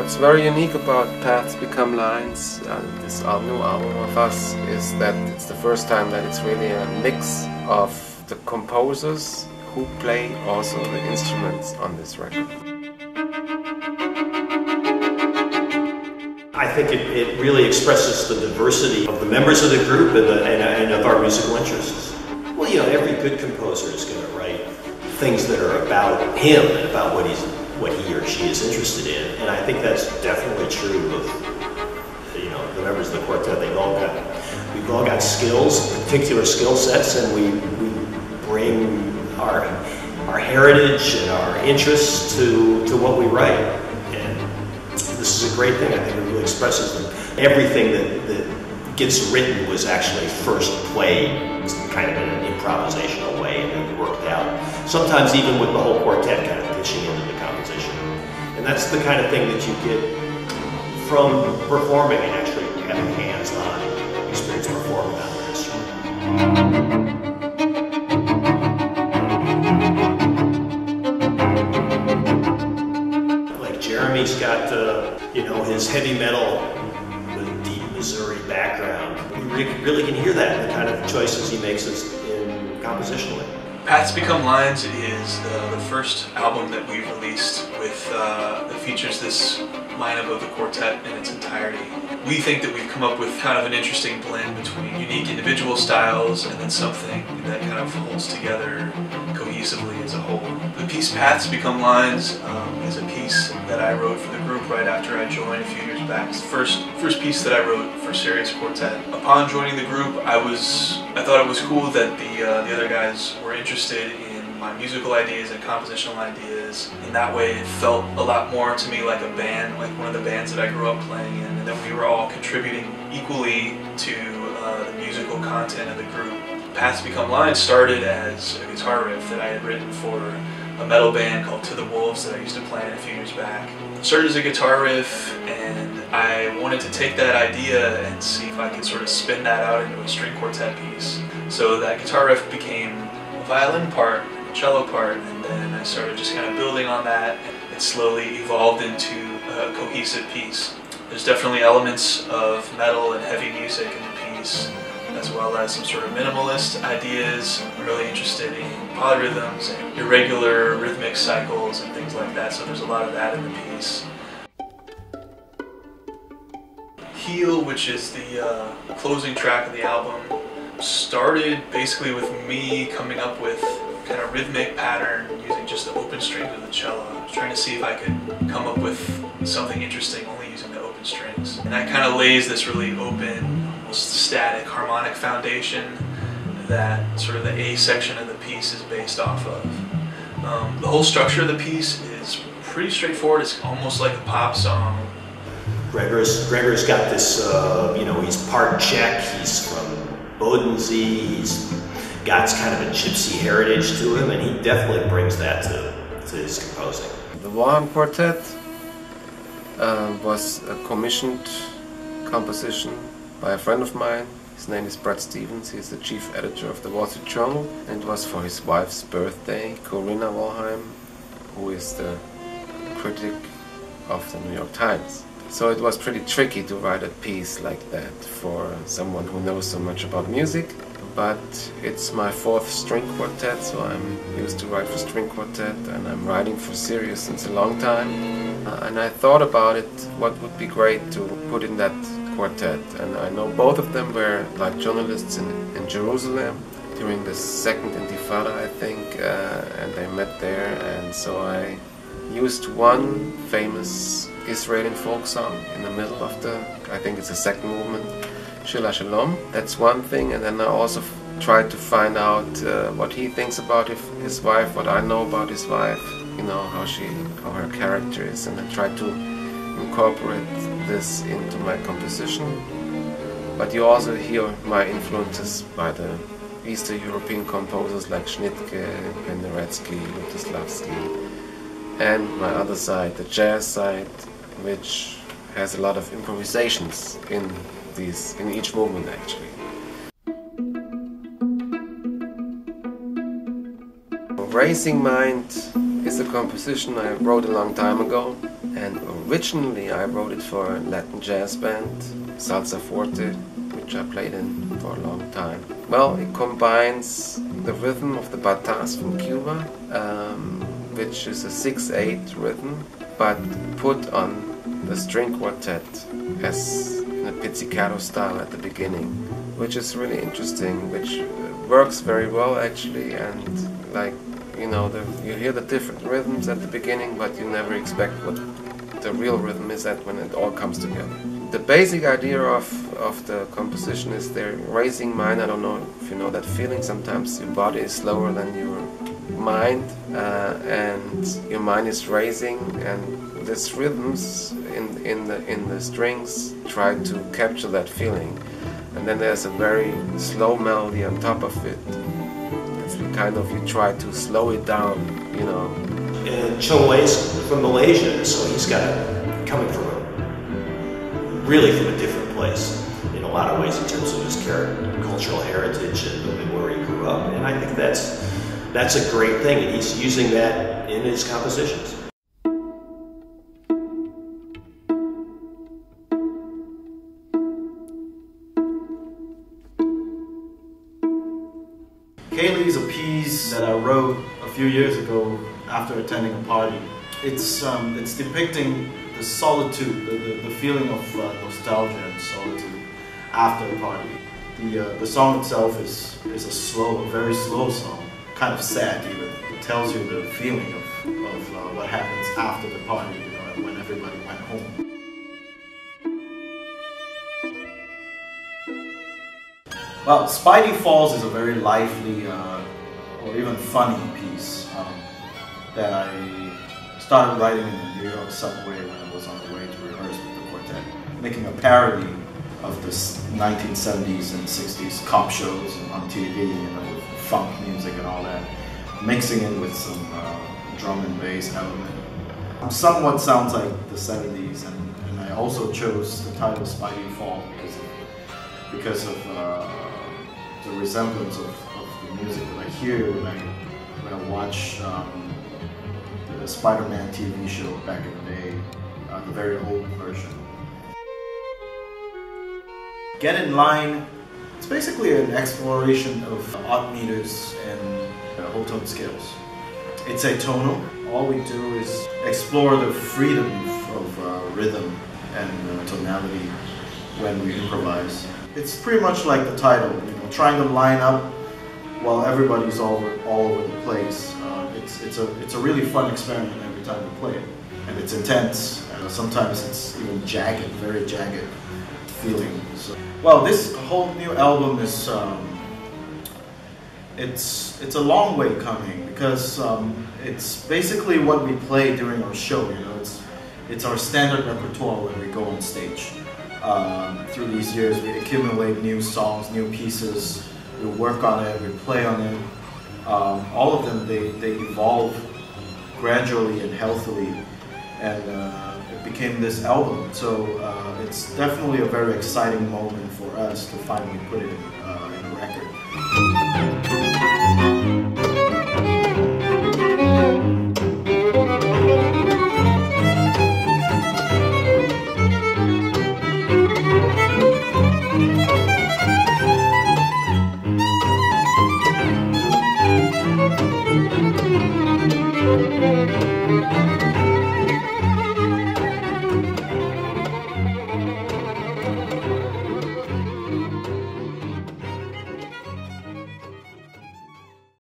What's very unique about Paths Become Lines, this new album of us, is that it's the first time that it's really a mix of the composers who play also the instruments on this record. I think it really expresses the diversity of the members of the group and of our musical interests. Well, you know, every good composer is going to write things that are about him and about what he or she is interested in, and I think that's definitely true of, you know, the members of the quartet. We've all got skills, particular skill sets, and we bring our heritage and our interests to what we write. And this is a great thing. I think it really expresses them. Everything that gets written was actually first played kind of in an improvisational way and then worked out. Sometimes even with the whole quartet kind of pitching into the composition. And that's the kind of thing that you get from performing and actually having hands-on experience performing on an instrument. Jeremy's got, you know, his heavy metal with deep Missouri background. You really can hear that in the kind of choices he makes in compositionally. Paths Become Lines is the first album that we've released with that features this lineup of the quartet in its entirety. We think that we've come up with kind of an interesting blend between unique individual styles and then something that kind of holds together cohesively as a whole. The piece Paths Become Lines is a piece that I wrote for the group right after I joined a few years back. It's the first piece that I wrote for Sirius Quartet. Upon joining the group, I thought it was cool that the other guys were interested in my musical ideas and compositional ideas. In that way, it felt a lot more to me like a band, like one of the bands that I grew up playing in, and that we were all contributing equally to the musical content of the group. Paths Become Lines started as a guitar riff that I had written for a metal band called To the Wolves that I used to play in a few years back. It started as a guitar riff, and I wanted to take that idea and see if I could sort of spin that out into a string quartet piece. So that guitar riff became a violin part, a cello part, and then I started just kind of building on that. It slowly evolved into a cohesive piece. There's definitely elements of metal and heavy music in the piece, as well as some sort of minimalist ideas. I'm really interested in polyrhythms and irregular rhythmic cycles and things like that, so there's a lot of that in the piece. Heel, which is the closing track of the album, started basically with me coming up with kind of rhythmic pattern using just the open strings of the cello. I was trying to see if I could come up with something interesting only using the open strings. And that kind of lays this really open, almost static harmonic foundation that sort of the A section of the piece is based off of. The whole structure of the piece is pretty straightforward. It's almost like a pop song. Gregor's got this, you know, he's part Czech, he's from Bodensee, he's got kind of a gypsy heritage to him, and he definitely brings that to his composing. The Warham Quartet was a commissioned composition by a friend of mine. His name is Brad Stevens. He's the chief editor of the Wall Street Journal, and it was for his wife's birthday, Corinna Walheim, who is the critic of the New York Times. So it was pretty tricky to write a piece like that for someone who knows so much about music. But it's my fourth string quartet, so I'm used to write for string quartet, and I'm writing for Sirius since a long time. And I thought about it, what would be great to put in that quartet. And I know both of them were like journalists in Jerusalem during the second Intifada, I think, and they met there. And so I used one famous Israeli folk song in the middle of the, I think it's the second movement, Shila Shalom. That's one thing, and then I also tried to find out what he thinks about his wife, what I know about his wife, you know, how her character is, and I tried to incorporate this into my composition. But you also hear my influences by the Eastern European composers like Schnittke, Penderecki, Lutoslavsky, and my other side, the jazz side, which has a lot of improvisations in each movement actually. Racing Mind is a composition I wrote a long time ago, and Originally I wrote it for a Latin jazz band, Salsa Forte, which I played in for a long time. Well, it combines the rhythm of the batas from Cuba, which is a 6/8 rhythm, but put on the string quartet as in a pizzicato style at the beginning, which is really interesting, which works very well actually, and like, you know, you hear the different rhythms at the beginning, but you never expect what the real rhythm is at when it all comes together. The basic idea of the composition is they're raising mind. I don't know if you know that feeling. Sometimes your body is slower than your mind, and your mind is raising, and these rhythms in the strings try to capture that feeling. And then there's a very slow melody on top of it. It's kind of, you try to slow it down, you know. And Chung Wei's from Malaysia, so he's coming from really from a different place in a lot of ways in terms of his cultural heritage and where he grew up. And I think that's a great thing, and he's using that in his compositions. Kaylee is a piece that I wrote a few years ago after attending a party. It's depicting the solitude, the feeling of nostalgia and solitude after a party. The song itself is a very slow song, kind of sad even. It tells you the feeling of what happens after the party, you know, when everybody went home. Well, Spidey Falls is a very lively or even funny piece that I started writing in the New York subway when I was on the way to rehearse with the quartet, making a parody of the 1970s and 60s cop shows on TV, you know, with funk music and all that, mixing it with some drum and bass element. Somewhat sounds like the 70s, and I also chose the title Spidey Falls because of the resemblance of the music that I hear when I watch the Spider-Man TV show back in the day, the very old version. Get in Line, it's basically an exploration of odd meters and whole tone scales. It's atonal. All we do is explore the freedom of rhythm and tonality when we improvise. It's pretty much like the title, you know, trying to line up while everybody's all over the place. It's a really fun experiment every time we play it, and it's intense. Sometimes it's even jagged, very jagged feeling. So, well, this whole new album is it's a long way coming because it's basically what we play during our show. You know, it's our standard repertoire when we go on stage. Through these years, we accumulate new songs, new pieces. We work on it, we play on it. All of them, they evolve gradually and healthily, and it became this album. So it's definitely a very exciting moment for us to finally put it in a record.